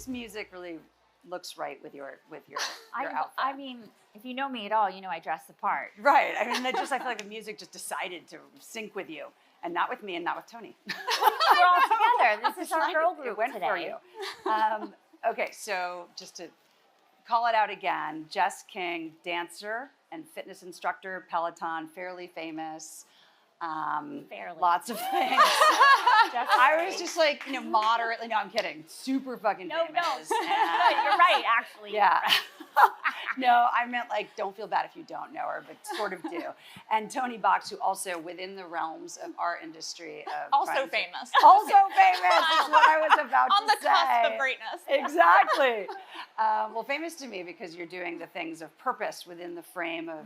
this music really looks right with your outfit? I mean, if you know me at all, you know I dress the part. Right. I mean, I feel like the music just decided to sync with you, and not with me, and not with Toni. We're all together. This is our girl group it went today. for you. Okay, so just to call it out again, Jess King, dancer and fitness instructor, Peloton, fairly famous. Fairly. Lots of things. I was just like, moderately. No, I'm kidding. Super fucking famous. No. You're right, actually. Yeah. Right. No, I meant don't feel bad if you don't know her, but sort of do. And Toni Box, who also within the realms of our industry. Also famous. Also famous is what I was about On to the say. cusp of greatness. Exactly. Well, famous to me because you're doing the things of purpose within the frame of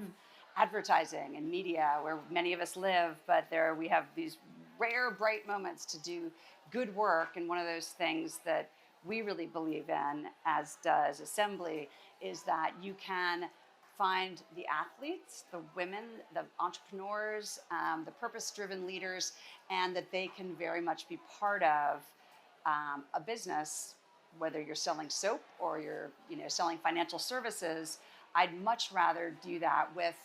advertising and media where many of us live, but we have these rare, bright moments to do good work. And one of those things that we really believe in, as does Assembly, is that you can find the athletes, the women, the entrepreneurs, the purpose-driven leaders, and that they can very much be part of a business, whether you're selling soap or you're selling financial services. I'd much rather do that with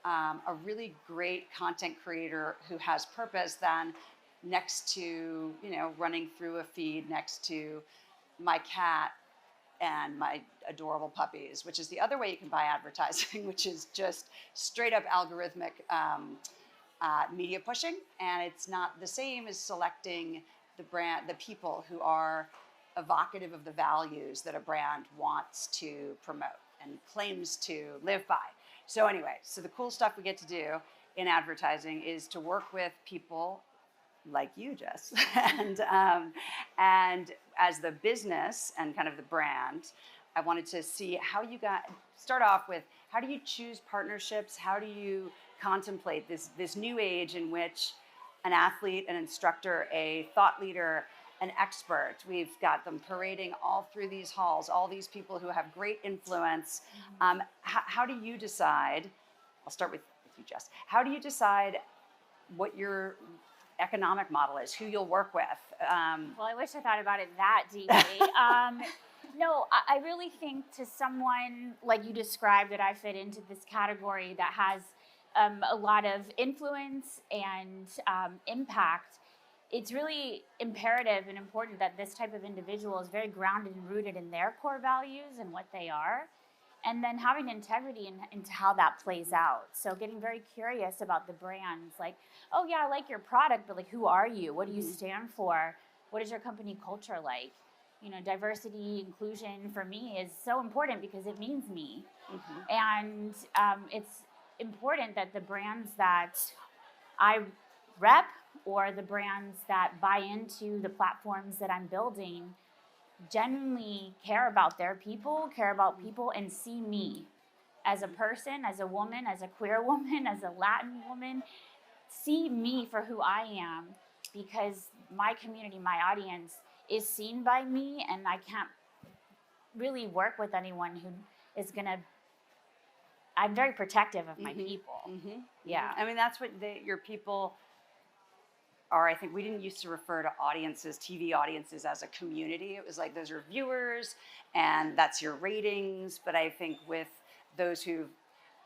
a really great content creator who has purpose than next to, running through a feed next to my cat and my adorable puppies, which is the other way you can buy advertising, which is just straight up algorithmic media pushing. And it's not the same as selecting the people who are evocative of the values that a brand wants to promote and claims to live by. So anyway, the cool stuff we get to do in advertising is to work with people like you, Jess, and as the business and kind of the brand, I wanted to see how you start off with how do you choose partnerships? How do you contemplate this new age in which an athlete, an instructor, a thought leader, an expert, we've got them parading all through these halls, all these people who have great influence. How do you decide? I'll start with you, Jess. How do you decide what your economic model is, who you'll work with? Well, I wish I thought about it that deeply. No, I really think to someone like you described that I fit into this category that has a lot of influence and impact. It's really imperative and important that this type of individual is very grounded and rooted in their core values and what they are, and then having integrity into how that plays out. So getting very curious about the brands, like, oh yeah, I like your product, but like, who are you? What do you stand for? What is your company culture like? Diversity, inclusion for me is so important because it means me. And it's important that the brands that I rep or the brands that buy into the platforms that I'm building genuinely care about their people, and see me as a person, as a woman, as a queer woman, as a Latin woman, see me for who I am, because my community, my audience is seen by me, and I can't really work with anyone who is gonna, I'm very protective of my people. Yeah. I mean, that's what your people are. I think we didn't used to refer to audiences, TV audiences, as a community. It was like, those are viewers and that's your ratings. But I think with those who've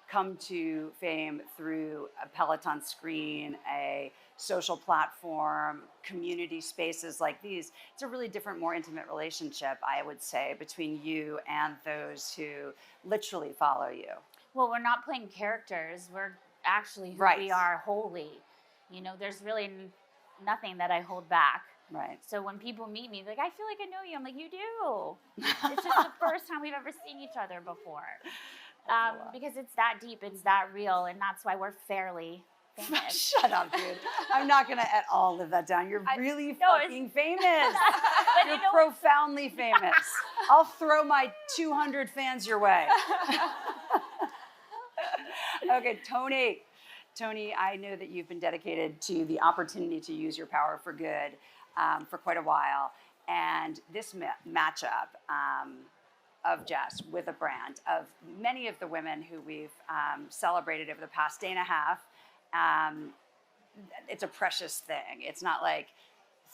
come to fame through a Peloton screen, a social platform, community spaces like these, it's a really different, more intimate relationship, I would say, between you and those who literally follow you. Well, we're not playing characters. We're actually who we are wholly. There's really nothing that I hold back. Right. So when people meet me, like, I feel like I know you. I'm like, you do. It's just the first time we've ever seen each other before. Because it's that deep, it's that real, and that's why we're fairly famous. Shut up, dude. I'm not going to at all live that down. You're really fucking famous. You're profoundly famous. I'll throw my 200 fans your way. Okay, Toni, I know that you've been dedicated to the opportunity to use your power for good for quite a while. And this matchup of Jess with a brand, of many of the women who we've celebrated over the past day and a half, it's a precious thing. It's not like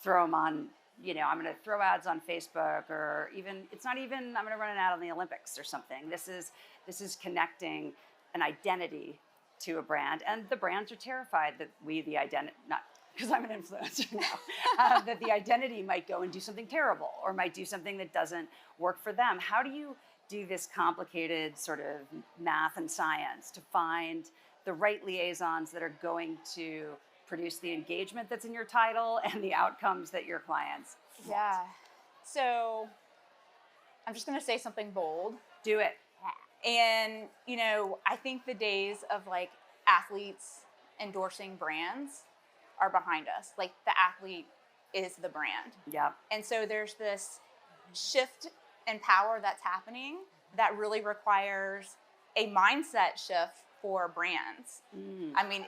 throw them on I'm going to throw ads on Facebook, or even, it's not even, I'm going to run an ad on the Olympics or something. This is connecting an identity to a brand, and the brands are terrified that the identity, not because I'm an influencer now, that the identity might go and do something terrible or might do something that doesn't work for them. How do you do this complicated sort of math and science to find the right liaisons that are going to produce the engagement that's in your title and the outcomes that your clients want? Yeah. So I'm just going to say something bold. Do it. And, I think the days of like athletes endorsing brands are behind us. Like the athlete is the brand. Yep. And so there's this shift in power that's happening that really requires a mindset shift for brands. I mean,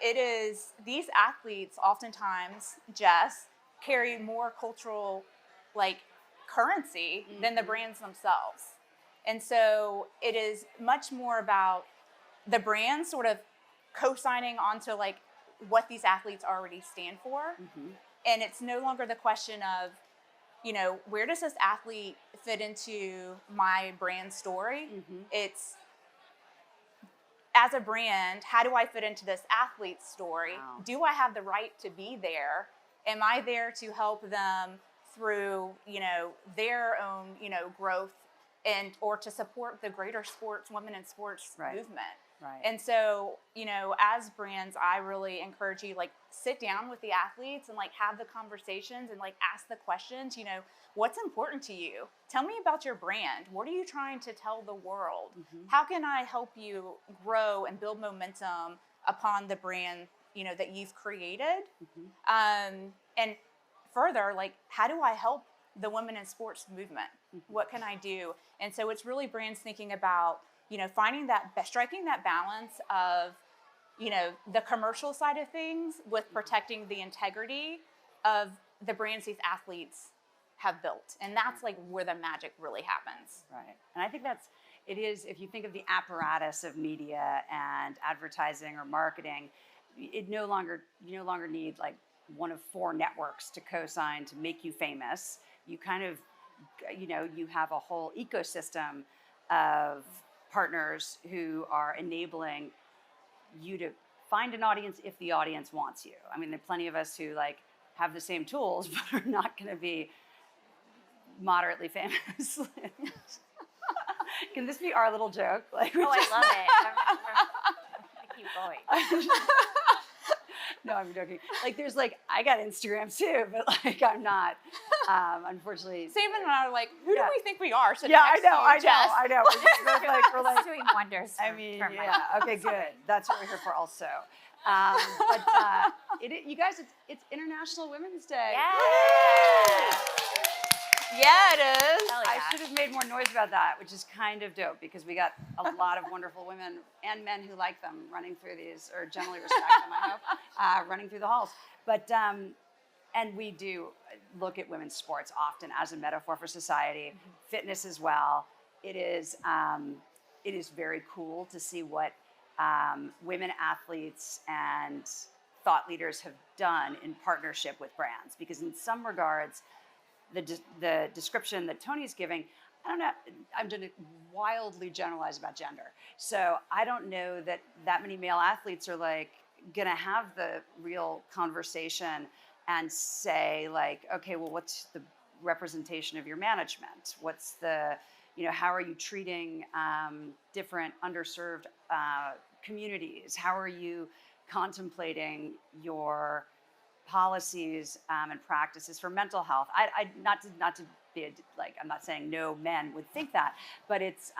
these athletes oftentimes, Jess, carry more cultural like currency than the brands themselves. And so it is much more about the brand sort of co-signing onto like what these athletes already stand for. And it's no longer the question of, where does this athlete fit into my brand story? It's, as a brand, how do I fit into this athlete's story? Wow. Do I have the right to be there? Am I there to help them through, their own, growth or to support the greater women in sports movement? Right. And so, as brands, I really encourage you, like, sit down with the athletes and like have the conversations and like ask the questions, what's important to you? Tell me about your brand. What are you trying to tell the world? How can I help you grow and build momentum upon the brand, that you've created? And further, like, how do I help the women in sports movement? What can I do? And so it's really brands thinking about, striking that balance of, the commercial side of things with protecting the integrity of the brands these athletes have built. And that's like where the magic really happens. Right. And I think it is, if you think of the apparatus of media and advertising or marketing, you no longer need like one of 4 networks to co-sign to make you famous. You kind of, you have a whole ecosystem of partners who are enabling you to find an audience if the audience wants you. I mean, there are plenty of us who like have the same tools, but are not going to be moderately famous. Can this be our little joke? Like, Oh, I love it. I keep going. No, I'm joking. Like, there's like, I got Instagram too, but like, I'm not, unfortunately. Sam and I are like, who do we think we are? So Yeah, I know. We're just both we're It's doing wonders. I mean, yeah. Okay, good. That's what we're here for, also. You guys, it's International Women's Day. Yeah. Yeah, it is. Hell I yeah. should have made more noise about that, which is kind of dope because we got a lot of wonderful women and men who like them running through these, or generally respect them, I hope, running through the halls. But and we do look at women's sports often as a metaphor for society, fitness as well. It is very cool to see what women athletes and thought leaders have done in partnership with brands, because in some regards, the description that Toni's giving, I don't know, I'm going to wildly generalize about gender. So I don't know that many male athletes are like going to have the real conversation and say like, okay, well, what's the representation of your management? What's the, how are you treating different underserved communities? How are you contemplating your policies and practices for mental health? Not to be like, I'm not saying no men would think that, but it's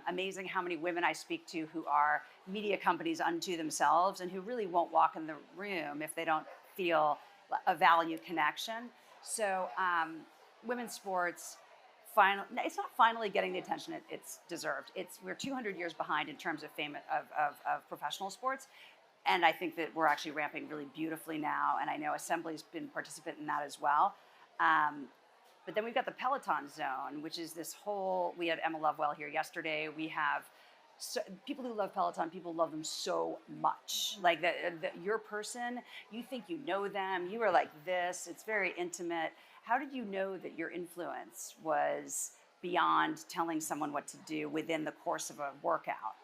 amazing how many women I speak to who are media companies unto themselves and who really won't walk in the room if they don't feel a value connection. So women's sports, it's not finally getting the attention it's deserved. We're 200 years behind in terms of fame of professional sports. And I think that we're actually ramping really beautifully now. And I know Assembly's been participant in that as well. But then we've got the Peloton zone, which is this whole, we had Emma Lovewell here yesterday. We have people who love Peloton, people love them so much. Like your person, you think you know them, you are like this, it's very intimate. How did you know that your influence was beyond telling someone what to do within the course of a workout?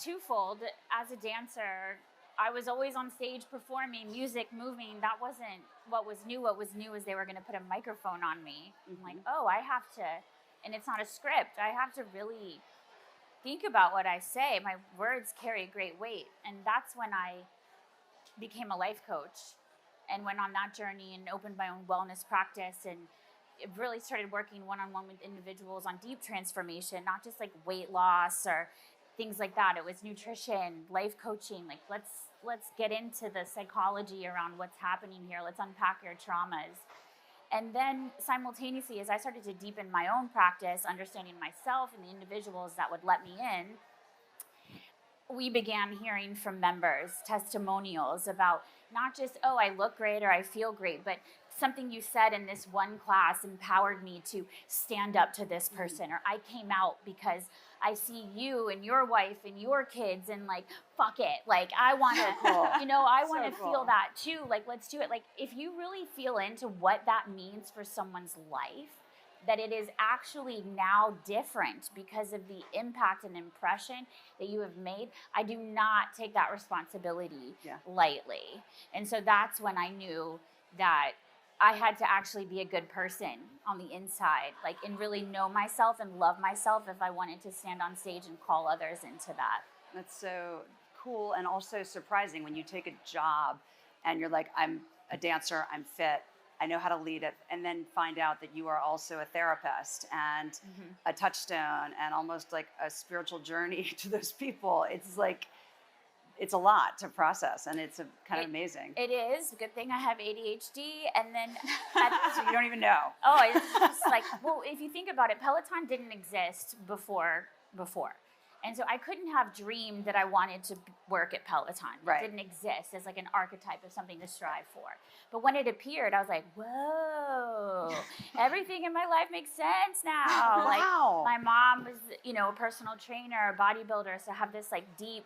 Twofold. As a dancer, I was always on stage performing, music, moving. That wasn't what was new. What was new is they were going to put a microphone on me. I'm like, oh, I have to, and it's not a script. I have to really think about what I say. My words carry great weight. And that's when I became a life coach and went on that journey and opened my own wellness practice, and it really started working one-on-one with individuals on deep transformation, not just like weight loss or things like that. It was nutrition, life coaching. Like, let's get into the psychology around what's happening here. Let's unpack your traumas. And then simultaneously, as I started to deepen my own practice, understanding myself and the individuals that would let me in, we began hearing from members testimonials about not just, oh, I look great or I feel great, but something you said in this one class empowered me to stand up to this person, or I came out because I see you and your wife and your kids, and like, fuck it, like I want to, Cool. I want to cool. feel that too. Like, let's do it. Like, if you really feel into what that means for someone's life, that it is actually now different because of the impact and impression that you have made, I do not take that responsibility lightly. And so that's when I knew that I had to actually be a good person on the inside, like, and really know myself and love myself if I wanted to stand on stage and call others into that. That's so cool and also surprising when you take a job and you're like, I'm a dancer, I'm fit, I know how to lead it, and then find out that you are also a therapist and a touchstone and almost like a spiritual journey to those people. It's like, it's a lot to process, and it's kind of amazing. It is. Good thing I have ADHD, and then So you don't even know. Oh, it's just like, well, if you think about it, Peloton didn't exist before. And so I couldn't have dreamed that I wanted to work at Peloton. Right. It didn't exist as like an archetype of something to strive for. But when it appeared, I was like, whoa, everything in my life makes sense now. Wow. Like, my mom was, a personal trainer, a bodybuilder, so I have this like deep,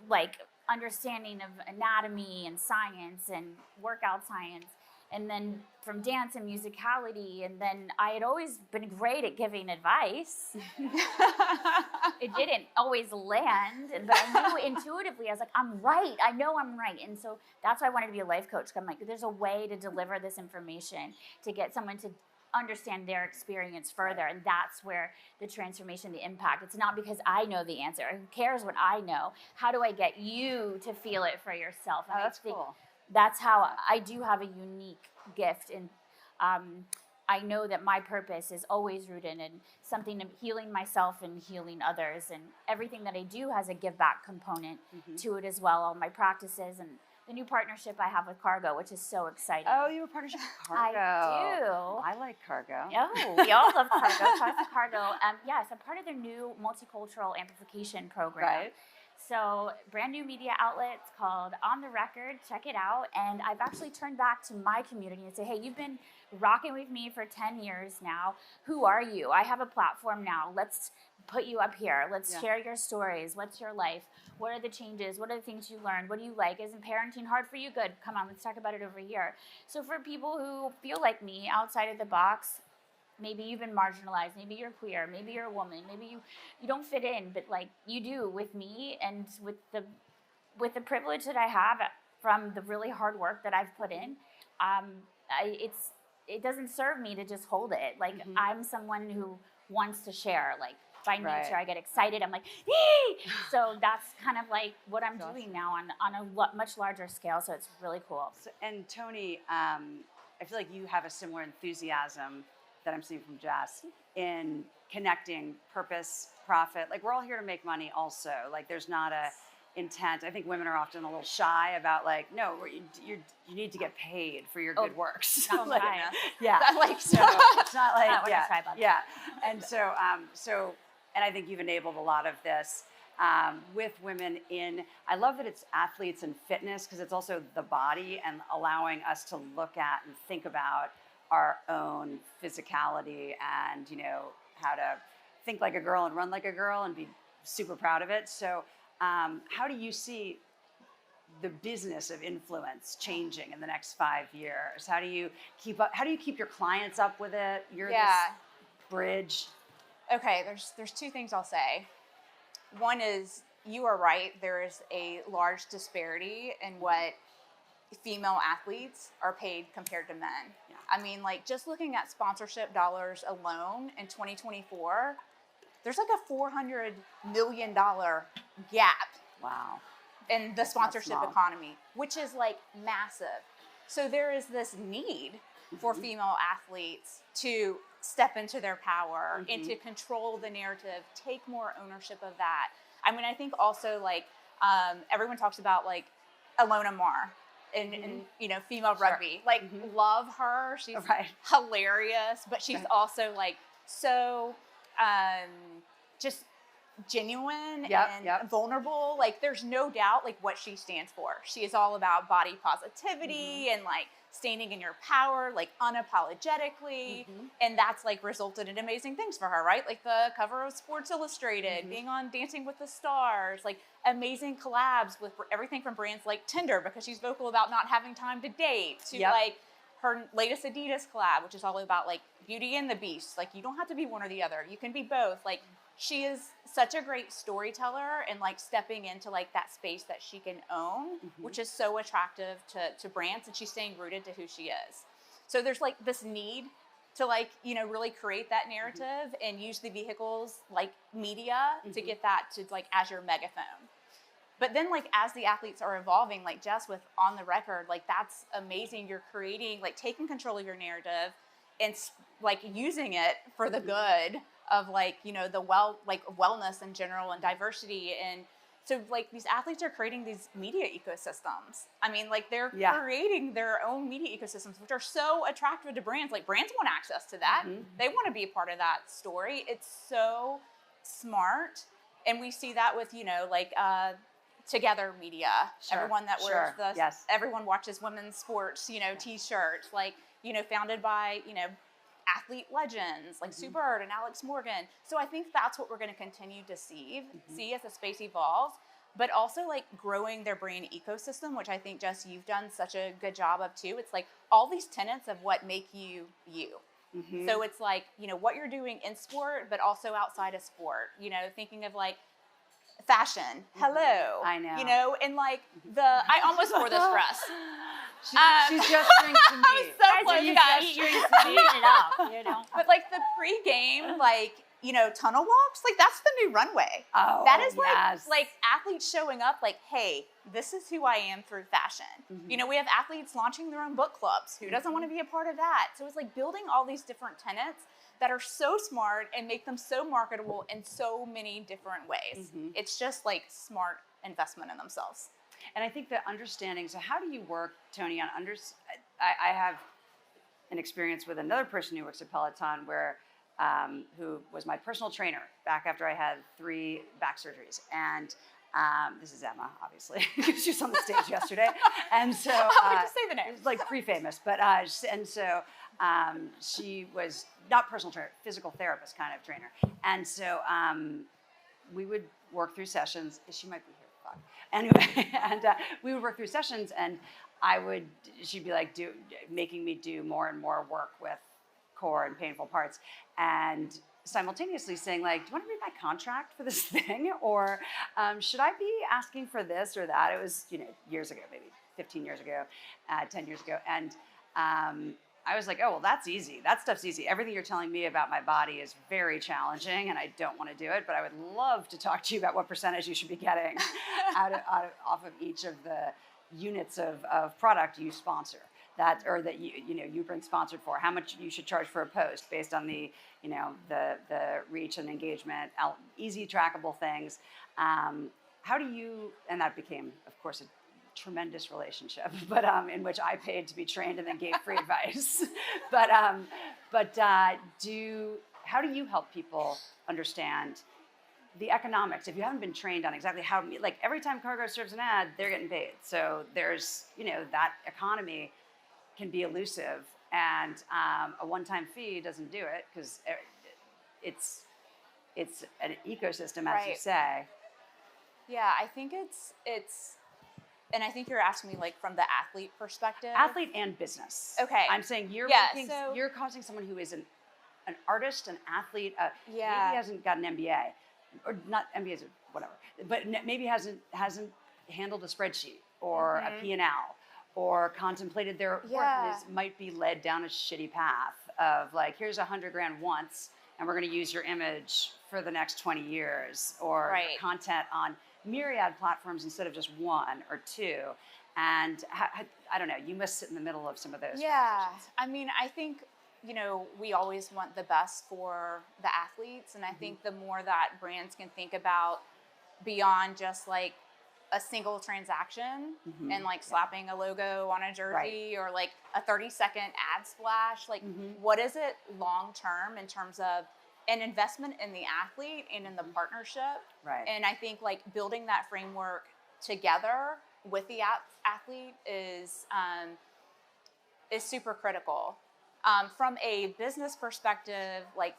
like, understanding of anatomy and science and workout science. And then from dance and musicality, and then I had always been great at giving advice. It didn't always land, but I knew intuitively, I was like, I'm right, I know I'm right. And so that's why I wanted to be a life coach. I'm like, there's a way to deliver this information to get someone to understand their experience further, and that's where the transformation, the impact. It's not because I know the answer. Who cares what I know? How do I get you to feel it for yourself? And that's cool. That's how I do have a unique gift, and I know that my purpose is always rooted in something of healing myself and healing others, and everything that I do has a give back component to it as well. All my practices and the new partnership I have with Cargo, which is so exciting. Oh, you have a partnership with Cargo. I do. I like Cargo. Oh, we all love Cargo. Classic Cargo. Yes, I'm part of their new multicultural amplification program. Right. So, brand new media outlet. It's called On the Record. Check it out. And I've actually turned back to my community and say, hey, you've been rocking with me for 10 years now. Who are you? I have a platform now. Let's put you up here. Let's share your stories. What's your life? What are the changes? What are the things you learned? What do you like? Isn't parenting hard for you? Good. Come on, let's talk about it over here. So for people who feel like me, outside of the box, maybe you've been marginalized, maybe you're queer, maybe you're a woman, maybe you don't fit in, but like you do with me, and with the privilege that I have from the really hard work that I've put in, it doesn't serve me to just hold it. Like, I'm someone who wants to share. Like, by nature, I get excited. I'm like, yee! So that's kind of like what I'm doing now on a much larger scale. So it's really cool. So, and Toni, I feel like you have a similar enthusiasm that I'm seeing from Jess in connecting purpose, profit. Like, we're all here to make money also. Like, there's not a intent. I think women are often a little shy about like, no, you need to get paid for your good works. Not like, shy. yeah. Like, So it's not like, not what I'm shy about. Yeah. And so, and I think you've enabled a lot of this with women I love that it's athletes and fitness, because it's also the body and allowing us to look at and think about our own physicality and, how to think like a girl and run like a girl and be super proud of it. So how do you see the business of influence changing in the next 5 years? How do you keep up? How do you keep your clients up with it? You're this bridge. Okay, there's two things I'll say. One is, you are right. There is a large disparity in what female athletes are paid compared to men. Yeah. I mean, like, just looking at sponsorship dollars alone in 2024, there's like a $400 million gap Wow. in the sponsorship small. economy, which is like massive. So there is this need for female athletes to step into their power and to control the narrative, take more ownership of that. I mean, I think also, like, everyone talks about, like, Alona Mar in you know, female rugby. Like, love her. She's hilarious, but she's also, like, so just genuine and vulnerable. Like, there's no doubt, like, what she stands for. She is all about body positivity and, like, standing in your power, like, unapologetically. And that's, like, resulted in amazing things for her, right? Like the cover of Sports Illustrated, being on Dancing with the Stars, like amazing collabs with everything from brands like Tinder, because she's vocal about not having time to date, to like her latest Adidas collab, which is all about, like, Beauty and the Beast. Like, you don't have to be one or the other. You can be both. Like, she is such a great storyteller, and, like, stepping into, like, that space that she can own, which is so attractive to brands, and she's staying rooted to who she is. So there's, like, this need to, like, you know, really create that narrative and use the vehicles like media to get that to, like, as your megaphone. But then, like, as the athletes are evolving, like Jess with On the Record, like, that's amazing. You're creating, like, taking control of your narrative and, like, using it for the good of, like, you know, the wellness in general and diversity. And so, like, these athletes are creating these media ecosystems. I mean, like, they're creating their own media ecosystems, which are so attractive to brands. Like, brands want access to that. They want to be a part of that story. It's so smart. And we see that with, you know, like, Together Media, everyone that wears everyone watches women's sports, you know, t-shirts, like, you know, founded by, you know, athlete legends like Sue Bird and Alex Morgan. So I think that's what we're going to continue to see as the space evolves, but also, like, growing their brand ecosystem, which I think, Jess, you've done such a good job of too. It's like all these tenets of what make you you. So it's like, you know, what you're doing in sport, but also outside of sport, you know, thinking of, like, fashion. Hello. I know. You know, and, like, I almost wore this dress. She's just drinking to me. So close, you guys. You're eating it up, you know. But, like, the pre-game, like, you know, tunnel walks, like, that's the new runway. Oh, that is like athletes showing up, like, hey, this is who I am through fashion. You know, we have athletes launching their own book clubs. Who doesn't want to be a part of that? So it's like building all these different tenets that are so smart and make them so marketable in so many different ways. It's just, like, smart investment in themselves. And I think that understanding, so how do you work, Toni, on I have an experience with another person who works at Peloton where, who was my personal trainer back after I had 3 back surgeries. And this is Emma, obviously, because she was on the stage yesterday. And so, just say the name. It was, like, pre-famous, but, and so she was not personal trainer, physical therapist kind of trainer. And so we would work through sessions. She might be here. Fuck. Anyway, and we would work through sessions, and she'd be like, making me do more and more work with core and painful parts, and simultaneously saying, like, do you want to read my contract for this thing? Or should I be asking for this or that? It was, you know, years ago, maybe 15 years ago, 10 years ago. And I was like, oh, well, that's easy. That stuff's easy. Everything you're telling me about my body is very challenging, and I don't want to do it, but I would love to talk to you about what percentage you should be getting off of each of the units of product you sponsor. That you bring sponsored for, how much you should charge for a post based on the, you know, the reach and engagement, easy trackable things. How do you, and that became, of course, a tremendous relationship, but in which I paid to be trained and then gave free advice. But how do you help people understand the economics if you haven't been trained on exactly how, like, every time Cargo serves an ad, they're getting paid. So there's, you know, that economy can be elusive, and a one-time fee doesn't do it, because it's an ecosystem, as you say. Yeah, I think it's and I think you're asking me like from the athlete perspective. Athlete and business. Okay. I'm saying Yeah, so- you're causing someone who is an artist, an athlete, Yeah. maybe hasn't got an MBA, or not MBAs, or whatever, but maybe hasn't handled a spreadsheet or a P&L or contemplated their work, Yeah. might be led down a shitty path of like, here's $100,000 once, and we're going to use your image for the next 20 years, or Right. content on myriad platforms instead of just one or two. And I don't know, you must sit in the middle of some of those conversations. I mean, I think, you know, we always want the best for the athletes. And I think the more that brands can think about beyond just like a single transaction and like slapping a logo on a jersey or like a 30-second ad splash, like what is it long term in terms of an investment in the athlete and in the partnership? Right. And I think like building that framework together with the athlete is super critical. From a business perspective, like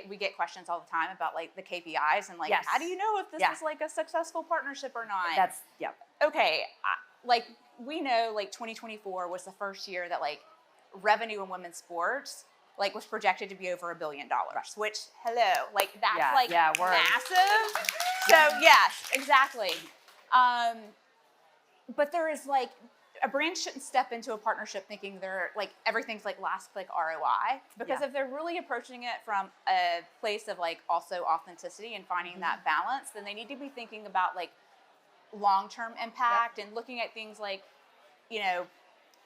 we get questions all the time about like the KPIs and like, Yes. how do you know if this is like a successful partnership or not? Okay. Like we know like 2024 was the first year that like revenue in women's sports like was projected to be over $1 billion, which like that's massive. So yes, exactly. But there is like, a brand shouldn't step into a partnership thinking they're like everything's like last click ROI, because if they're really approaching it from a place of like also authenticity and finding that balance, then they need to be thinking about like long-term impact and looking at things like, you know,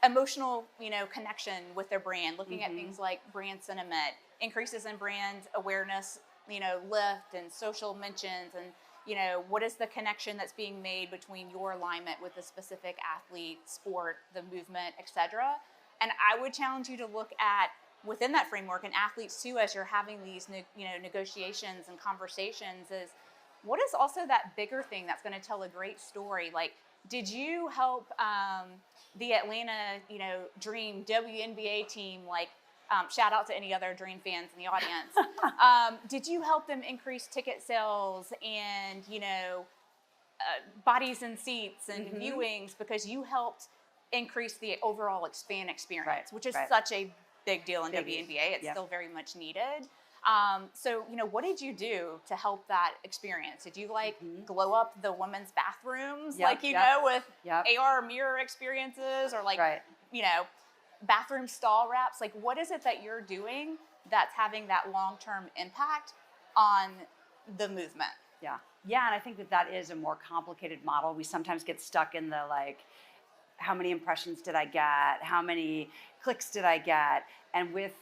emotional, you know, connection with their brand, looking at things like brand sentiment, increases in brand awareness, you know, lift and social mentions, and you know, what is the connection that's being made between your alignment with a specific athlete, sport, the movement, etc. And I would challenge you to look at within that framework, and athletes too, as you're having these negotiations and conversations, is what is also that bigger thing that's going to tell a great story? Like, did you help the Atlanta, you know, Dream WNBA team, like, shout out to any other Dream fans in the audience. Did you help them increase ticket sales and, you know, bodies and seats and viewings because you helped increase the overall fan experience, which is such a big deal in WNBA. It's still very much needed. So, you know, what did you do to help that experience? Did you like glow up the women's bathrooms, like, you know, with AR mirror experiences, or like, you know, bathroom stall wraps? Like, what is it that you're doing that's having that long-term impact on the movement? Yeah, and I think that is a more complicated model. We sometimes get stuck in the like, how many impressions did I get? How many clicks did I get? And with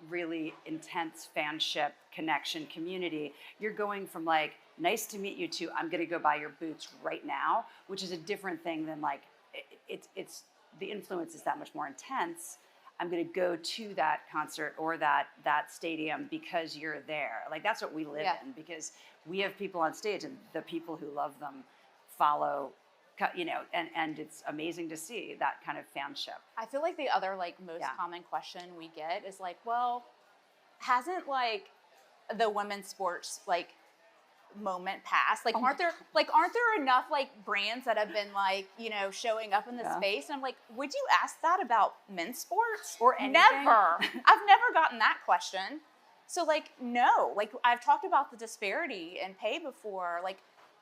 really intense fanship, connection, community, you're going from like, nice to meet you, to I'm going to go buy your boots right now, which is a different thing than like, it's the influence is that much more intense. I'm going to go to that concert or that stadium because you're there. Like, that's what we live in, because we have people on stage and the people who love them follow, you know, and it's amazing to see that kind of fanship. I feel like the other like most common question we get is like, well, hasn't like the women's sports like moment passed? Like, aren't there enough like brands that have been like, you know, showing up in the space? And I'm like, would you ask that about men's sports or anything? Never. I've never gotten that question. So like, no, like I've talked about the disparity in pay before. Like,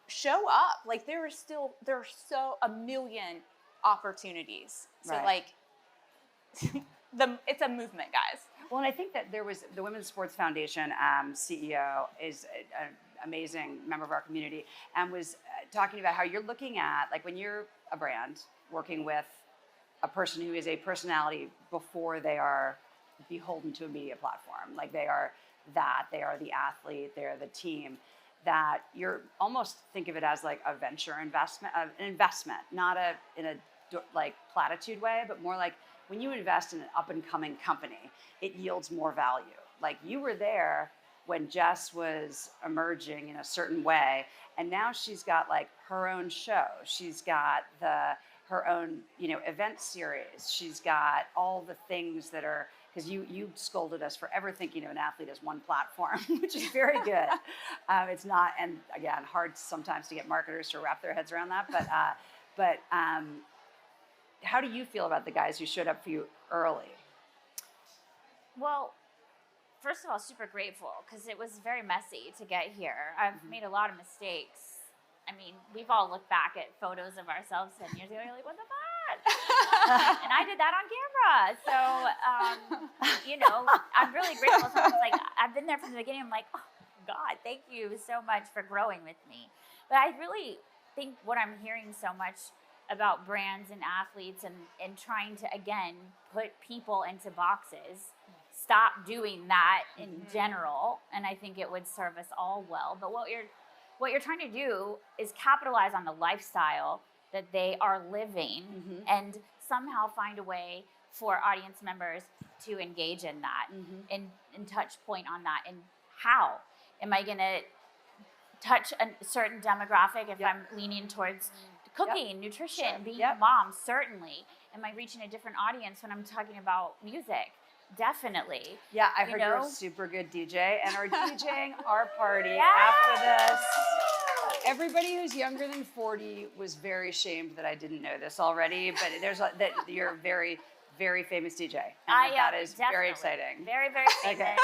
show up. Like, there are so a million opportunities. So like, it's a movement, guys. Well, and I think that there was the Women's Sports Foundation CEO is an amazing member of our community, and was talking about how you're looking at, like, when you're a brand working with a person who is a personality before they are beholden to a media platform, like they are the athlete, they're the team, that you're almost think of it as like a venture investment, an investment, not in a like platitude way, but more like when you invest in an up and coming company, it yields more value. Like, you were there when Jess was emerging in a certain way, and now she's got like her own show. She's got her own, you know, event series. She's got all the things that are, because you scolded us for ever thinking of an athlete as one platform, which is very good. It's not, and again, hard sometimes to get marketers to wrap their heads around that, But how do you feel about the guys who showed up for you early? Well, first of all, super grateful because it was very messy to get here. I've made a lot of mistakes. I mean, we've all looked back at photos of ourselves 10 years ago and you're like, what the fuck? And I did that on camera. So, I'm really grateful. Someone's like, I've been there from the beginning. I'm like, oh, God, thank you so much for growing with me. But I really think what I'm hearing so much about brands and athletes and trying to, again, put people into boxes, stop doing that in general. And I think it would serve us all well. But what you're trying to do is capitalize on the lifestyle that they are living and somehow find a way for audience members to engage in that and touch point on that. And how am I going to touch a certain demographic if I'm leaning towards cooking, nutrition, being a mom? Certainly. Am I reaching a different audience when I'm talking about music? Definitely. Yeah, I heard you're a super good DJ and are DJing our party after this. Everybody who's younger than 40 was very ashamed that I didn't know this already, but that you're a very, very famous DJ. And that is very exciting. Very, very famous. Okay.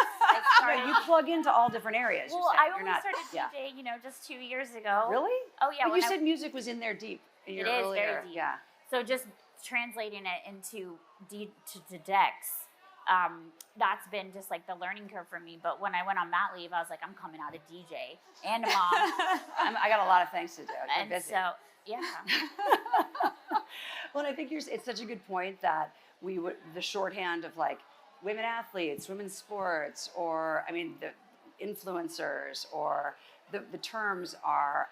I you plug into all different areas. Well, I only started DJing, just 2 years ago. Really? Oh, yeah. But you said music was in there deep. It is very deep. Yeah. So just translating it into to decks. That's been just like the learning curve for me. But when I went on mat leave, I was like, I'm coming out a DJ and a mom. I got a lot of things to do. And busy. So, yeah. Well, and I think it's such a good point that the shorthand of like women athletes, women's sports, or the influencers, or the terms are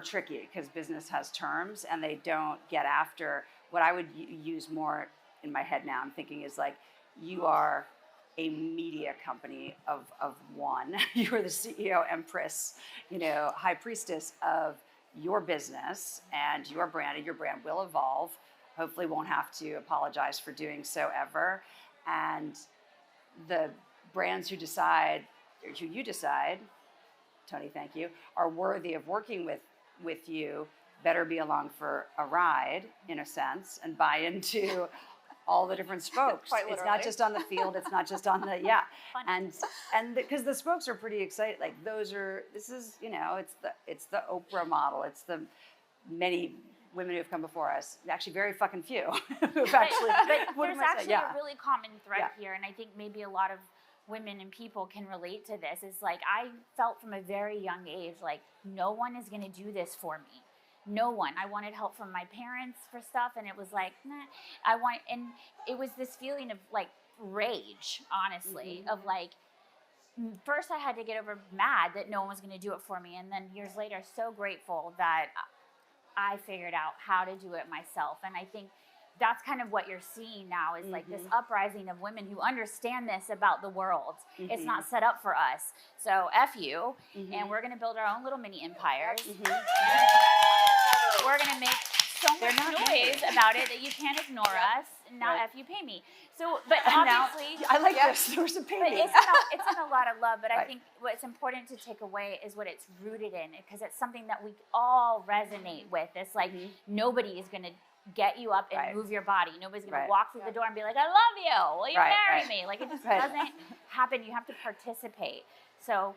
tricky because business has terms and they don't get after what I would use more in my head now. I'm thinking is like, you are a media company of one. You are the CEO, empress, high priestess of your business and your brand, and your brand will evolve. Hopefully won't have to apologize for doing so ever. And the brands who you decide, Toni, thank you, are worthy of working with you better be along for a ride, in a sense, and buy into all the different spokes. It's not just on the field. It's not just on the and because the spokes are pretty exciting. Like it's the Oprah model. It's the many women who have come before us. Actually, very fucking few who've actually. But there's actually a really common thread here, and I think maybe a lot of women and people can relate to this. Is like I felt from a very young age like no one is going to do this for me. No one. I wanted help from my parents for stuff, and it was like, nah. And it was this feeling of like rage, honestly, of like, first I had to get over mad that no one was going to do it for me, and then years later, so grateful that I figured out how to do it myself. And I think that's kind of what you're seeing now is like this uprising of women who understand this about the world. It's not set up for us. So F you, and we're going to build our own little mini empires. We're going to make so much noise about it that you can't ignore us. And now F you pay me. So, but obviously, I like this. There's a pay but me. It's in a lot of love. But I think what's important to take away is what it's rooted in, because it's something that we all resonate with. It's like nobody is going to get you up and move your body. Nobody's going to walk through the door and be like, I love you. Will you marry me? Like it just doesn't happen. You have to participate. So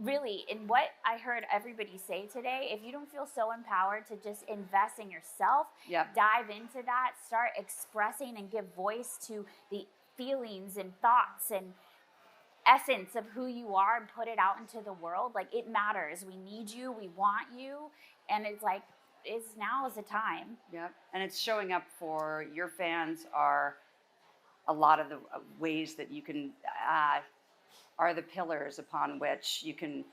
really, in what I heard everybody say today, if you don't feel so empowered to just invest in yourself, dive into that, start expressing and give voice to the feelings and thoughts and essence of who you are and put it out into the world, like it matters. We need you. We want you. And it's like, now is the time. Yep. And it's showing up for your fans are a lot of the ways that you can are the pillars upon which you can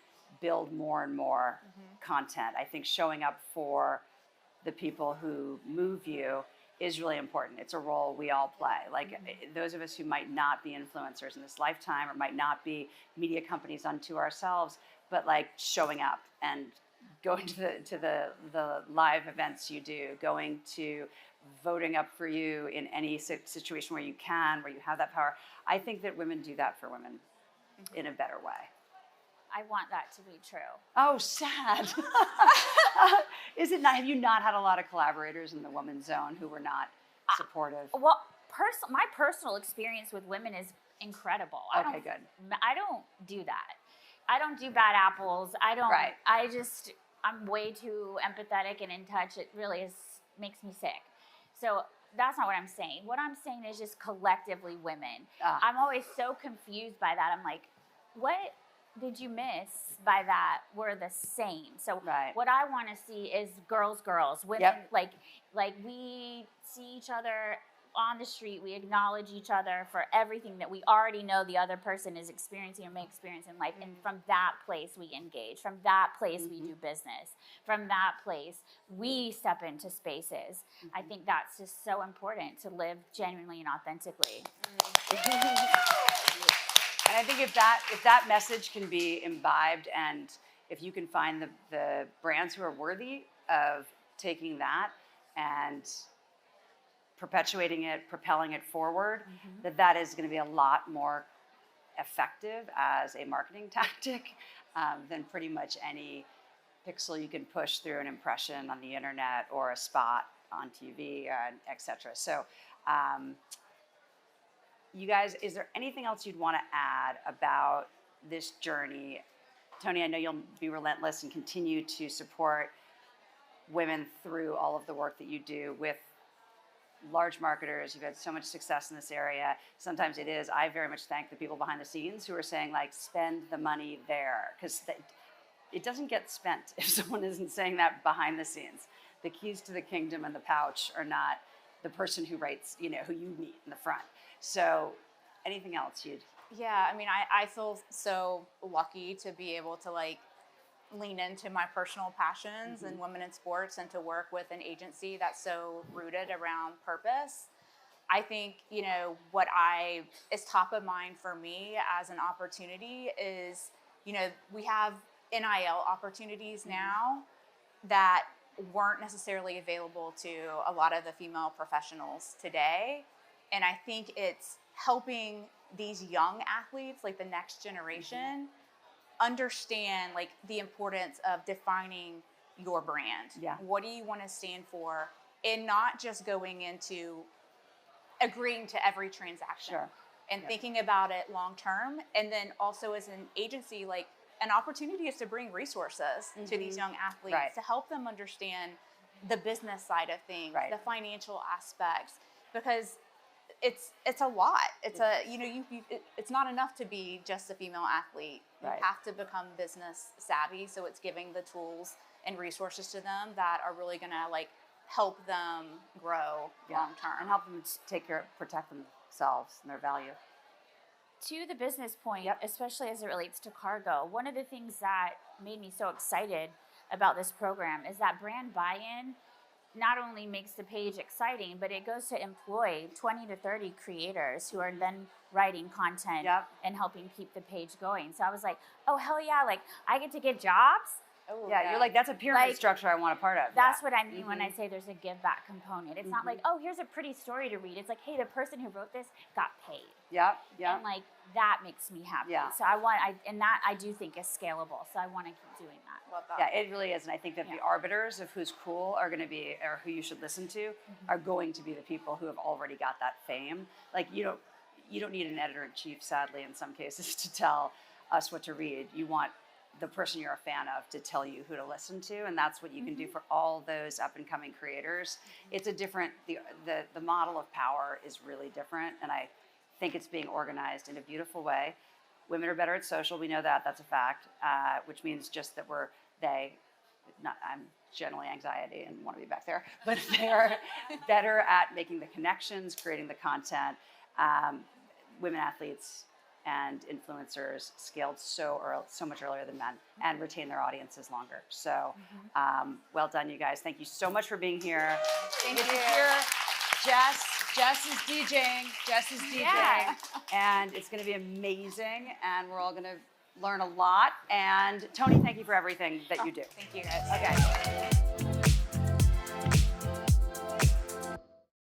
build more and more content. I think showing up for the people who move you is really important. It's a role we all play. Like those of us who might not be influencers in this lifetime or might not be media companies unto ourselves, but like showing up and going to the live events you do, going to voting up for you in any situation where you can, where you have that power. I think that women do that for women in a better way. I want that to be true. Oh, sad. Is it not? Have you not had a lot of collaborators in the women's zone who were not supportive? Well, my personal experience with women is incredible. Okay, good. I don't do that. I don't do bad apples. I don't. Right. I'm way too empathetic and in touch. It really makes me sick. So that's not what I'm saying. What I'm saying is just collectively women. I'm always so confused by that. I'm like, what did you miss by that? We're the same. So what I want to see is girls, women. Like we see each other on the street, we acknowledge each other for everything that we already know the other person is experiencing or may experience in life. And from that place, we engage. From that place, we do business. From that place, we step into spaces. I think that's just so important to live genuinely and authentically. And I think if that message can be imbibed, and if you can find the brands who are worthy of taking that and perpetuating it, propelling it forward, that is going to be a lot more effective as a marketing tactic than pretty much any pixel you can push through an impression on the internet or a spot on TV, et cetera. So you guys, is there anything else you'd want to add about this journey? Toni, I know you'll be relentless and continue to support women through all of the work that you do with large marketers. You've had so much success in this area. Sometimes I very much thank the people behind the scenes who are saying, like, spend the money there, because it doesn't get spent if someone isn't saying that behind the scenes. The keys to the kingdom and the pouch are not the person who writes, who you meet in the front. So anything else you'd? Yeah, I mean, I feel so lucky to be able to lean into my personal passions in women in sports and to work with an agency that's so rooted around purpose. I think, what is top of mind for me as an opportunity is, we have NIL opportunities now that weren't necessarily available to a lot of the female professionals today. And I think it's helping these young athletes, like the next generation, understand the importance of defining your brand. Yeah. What do you want to stand for? And not just going into agreeing to every transaction. Sure. And thinking about it long term. And then also as an agency, an opportunity is to bring resources to these young athletes to help them understand the business side of things, the financial aspects, because it's a lot. It's it's not enough to be just a female athlete. You have to become business savvy. So it's giving the tools and resources to them that are really going to help them grow long term and help them protect themselves and their value. To the business point, especially as it relates to cargo, one of the things that made me so excited about this program is that brand buy-in not only makes the page exciting, but it goes to employ 20 to 30 creators who are then writing content and helping keep the page going. So I was like, oh, hell yeah, I get to get jobs. Oh, yeah, you're like, that's a pyramid structure I want a part of. That's what I mean when I say there's a give back component. It's not like, oh, here's a pretty story to read. It's like, hey, the person who wrote this got paid. Yeah. And that makes me happy. Yeah. So I do think is scalable. So I want to keep doing that. Love that. Yeah, it really is. And I think that the arbiters of who's cool are going to be, or who you should listen to, are going to be the people who have already got that fame. You don't need an editor-in-chief, sadly, in some cases, to tell us what to read. You want the person you're a fan of to tell you who to listen to, and that's what you can do for all those up-and-coming creators. It's a different, the model of power is really different, and I think it's being organized in a beautiful way. Women are better at social, we know that, that's a fact, which means just that I'm generally anxiety and want to be back there, but they're better at making the connections, creating the content. Women athletes and influencers scaled so much earlier than men and retain their audiences longer. So well done, you guys. Thank you so much for being here. Thank you. Jess is DJing. Yeah. And it's going to be amazing. And we're all going to learn a lot. And Toni, thank you for everything that you do. Thank you, guys. Okay.